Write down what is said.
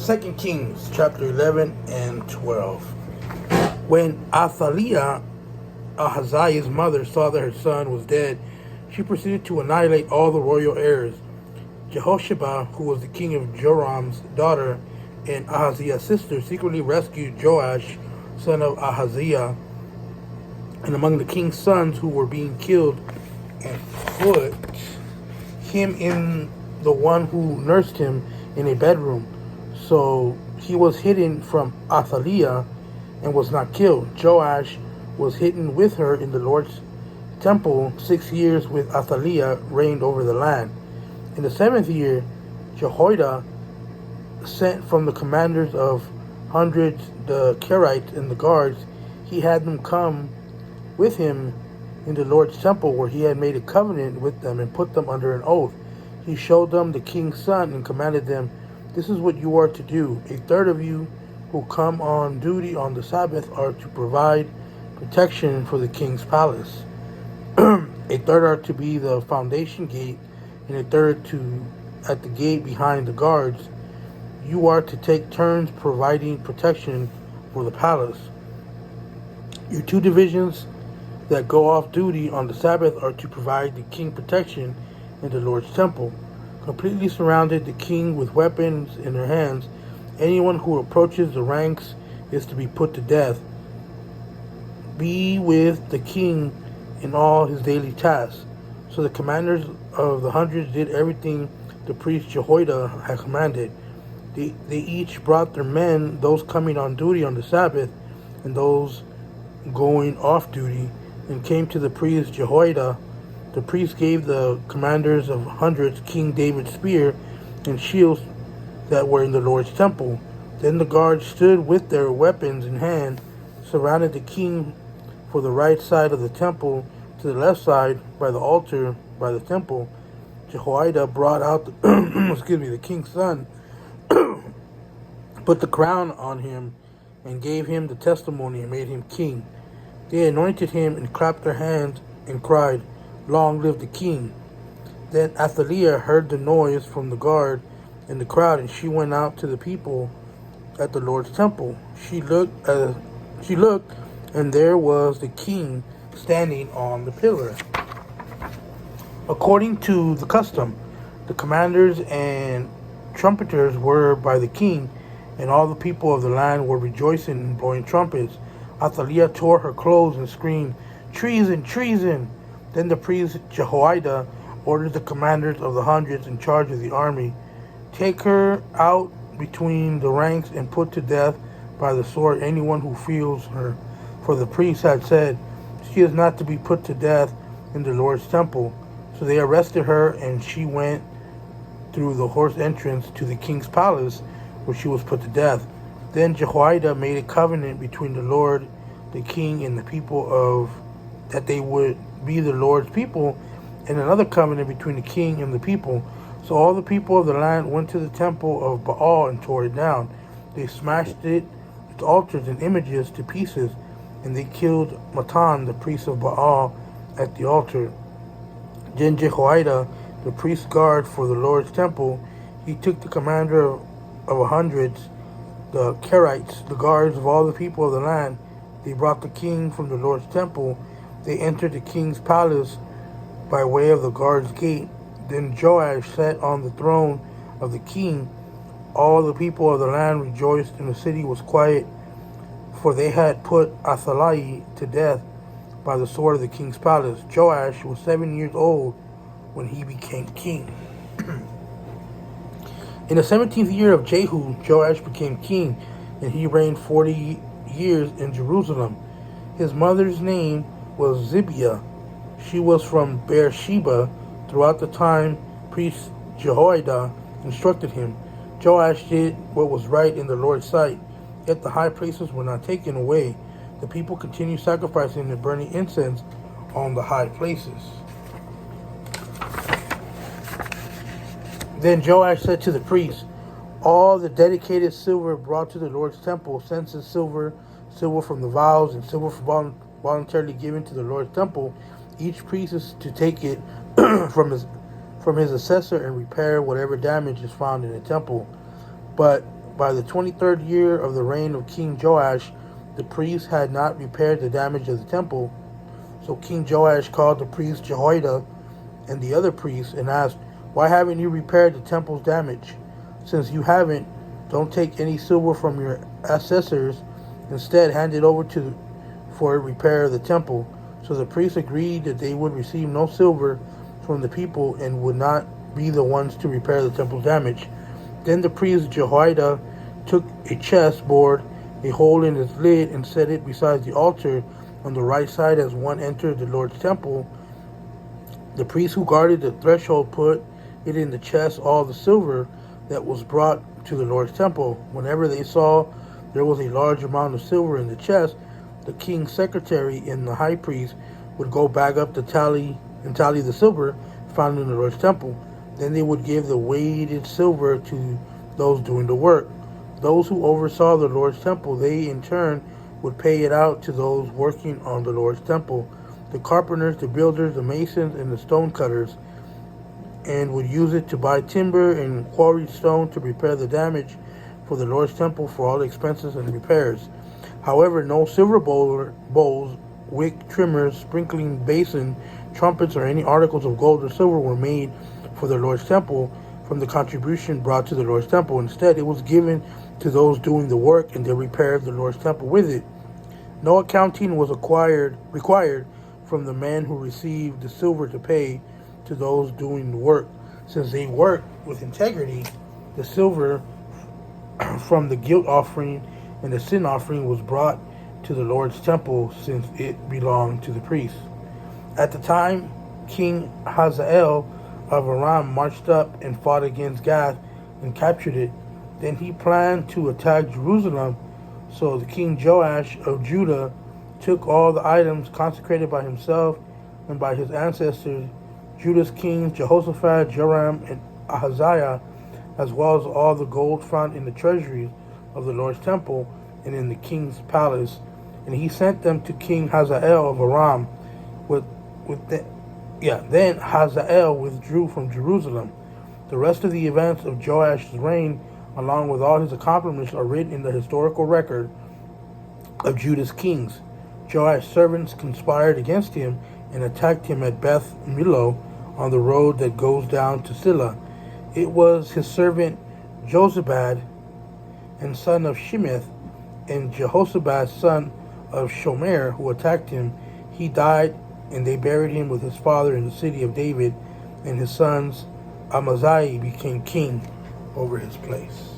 2 Kings chapter 11 and 12. When Athaliah, Ahaziah's mother, saw that her son was dead, she proceeded to annihilate all the royal heirs. Jehoshaphat, who was the king of Joram's daughter and Ahaziah's sister, secretly rescued Joash, son of Ahaziah, and among the king's sons who were being killed, and put him in the one who nursed him in a bedroom. So he was hidden from Athaliah and was not killed. Joash was hidden with her in the Lord's temple. 6 years with Athaliah reigned over the land. In the 7th year, Jehoiada sent from the commanders of hundreds, the Kerites and the guards. He had them come with him in the Lord's temple, where he had made a covenant with them and put them under an oath. He showed them the king's son and commanded them, "This is what you are to do. A third of you who come on duty on the Sabbath are to provide protection for the king's palace. A third are to be the foundation gate, and a third at the gate behind the guards. You are to take turns providing protection for the palace. Your 2 divisions that go off duty on the Sabbath are to provide the king protection in the Lord's temple." Completely surrounded the king with weapons in their hands. Anyone who approaches the ranks is to be put to death. Be with the king in all his daily tasks. So the commanders of the hundreds did everything the priest Jehoiada had commanded. They each brought their men, those coming on duty on the Sabbath and those going off duty, and came to the priest Jehoiada. The priest gave the commanders of hundreds King David's spear and shields that were in the Lord's temple. Then the guards stood with their weapons in hand, surrounded the king for the right side of the temple, to the left side by the altar by the temple. Jehoiada brought out the king's son, put the crown on him, and gave him the testimony and made him king. They anointed him and clapped their hands and cried, "Long live the king." Then Athaliah heard the noise from the guard and the crowd, and she went out to the people at the Lord's temple. She looked, and there was the king standing on the pillar. According to the custom, the commanders and trumpeters were by the king, and all the people of the land were rejoicing and blowing trumpets. Athaliah tore her clothes and screamed, "Treason! Treason!" Then the priest Jehoiada ordered the commanders of the hundreds in charge of the army, "Take her out between the ranks and put to death by the sword anyone who feels her." For the priest had said, "She is not to be put to death in the Lord's temple." So they arrested her, and she went through the horse entrance to the king's palace, where she was put to death. Then Jehoiada made a covenant between the Lord, the king, and the people that they would be the Lord's people, and another covenant between the king and the people. So all the people of the land went to the temple of Baal and tore it down. They smashed its altars and images to pieces, and they killed Matan, the priest of Baal, at the altar. Then Jehoiada, the priest guard for the Lord's temple, he took the commander of hundreds, the Kerites, the guards of all the people of the land. They brought the king from the Lord's temple. They entered the king's palace by way of the guard's gate. Then Joash sat on the throne of the king. All the people of the land rejoiced, and the city was quiet, for they had put Athaliah to death by the sword of the king's palace. Joash was 7 years old when he became king. In the 17th year of Jehu, Joash became king, and he reigned 40 years in Jerusalem. His mother's name was Zibiah. She was from Beersheba. Throughout the time, priest Jehoiada instructed him. Joash did what was right in the Lord's sight, yet the high places were not taken away. The people continued sacrificing and burning incense on the high places. Then Joash said to the priests, "All the dedicated silver brought to the Lord's temple, census silver, silver from the vows, and silver voluntarily given to the Lord's temple, each priest is to take it from his assessor and repair whatever damage is found in the temple. But By the 23rd year of the reign of King Joash, the priests had not repaired the damage of the temple. So King Joash called the priest Jehoiada and the other priests and asked, "Why haven't you repaired the temple's damage? Since you haven't, don't take any silver from your assessors. Instead, hand it over for repair of the temple." So the priests agreed that they would receive no silver from the people and would not be the ones to repair the temple's damage. Then the priest Jehoiada took a chest board, a hole in its lid, and set it beside the altar on the right side as one entered the Lord's temple. The priest who guarded the threshold put it in the chest all the silver that was brought to the Lord's temple. Whenever they saw there was a large amount of silver in the chest, the king's secretary and the high priest would go back up to tally the silver found in the Lord's temple. Then they would give the weighted silver to those doing the work. Those who oversaw the Lord's temple, they in turn would pay it out to those working on the Lord's temple, the carpenters, the builders, the masons, and the stone cutters, and would use it to buy timber and quarried stone to repair the damage for the Lord's temple for all expenses and repairs. However, no silver bowls, wick trimmers, sprinkling basin, trumpets, or any articles of gold or silver were made for the Lord's temple from the contribution brought to the Lord's temple. Instead, it was given to those doing the work, and they repaired the Lord's temple with it. No accounting was required from the man who received the silver to pay to those doing the work. Since they worked with integrity, the silver from the guilt offering and the sin offering was brought to the Lord's temple, since it belonged to the priests. At the time, King Hazael of Aram marched up and fought against Gath and captured it. Then he planned to attack Jerusalem. So the King Joash of Judah took all the items consecrated by himself and by his ancestors, Judah's kings Jehoshaphat, Joram, and Ahaziah, as well as all the gold found in the treasuries of the Lord's temple and in the king's palace, and he sent them to King Hazael of Aram. Then Hazael withdrew from Jerusalem. The rest of the events of Joash's reign, along with all his accomplishments, are written in the historical record of Judah's kings. Joash's servants conspired against him and attacked him at Beth Millo on the road that goes down to Silla. It was his servant Jozabad, and son of Shemeth, and Jehoshaphat, son of Shomer, who attacked him. He died, and they buried him with his father in the city of David, and his sons Amaziah became king over his place.